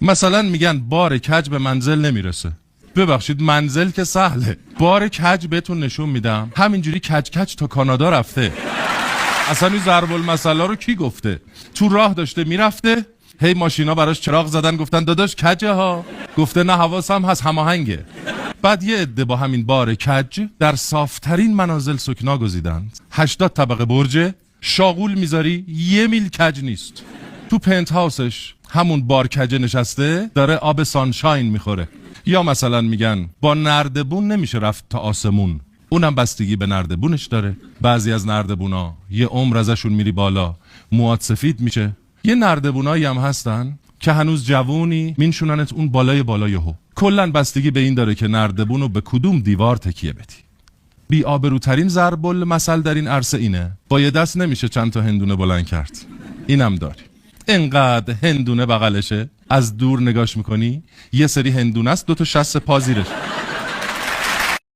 مثلا میگن بار کج به منزل نمیرسه. ببخشید منزل که سهله، بار کج بهتون نشون میدم همینجوری کج کج تا کانادا رفته. اصلا این ضرب المثل رو کی گفته؟ تو راه داشته میرفته، هی ماشینا براش چراغ زدن گفتن داداش کجه ها، گفته نه حواسم هست هماهنگه. بعد یه عده با همین بار کج در صافترین منازل سکنا گزیدند. 80 طبقه برج، شاغول میذاری 1 میل کج نیست. تو پنت هاوسش همون بار کجه نشسته داره آب سانشاین میخوره. یا مثلا میگن با نردبون نمیشه رفت تا آسمون، اونم بستگی به نردبونش داره. بعضی از نردبونا یه عمر ازشون میری بالا موات سفید میشه. یه نردبونایی هم هستن که هنوز جوونی مینشوننت اون بالای بالایهو. کلن بستگی به این داره که نردبونو به کدوم دیوار تکیه بدی. بی آبروترین ضرب المثل در این عرصه اینه با یه دست نمیشه چند تا هندونه بلند کرد. اینم داری انقدر هندونه بغلشه از دور نگاش میکنی یه سری هندونه است 2 تا شست پا زیرش.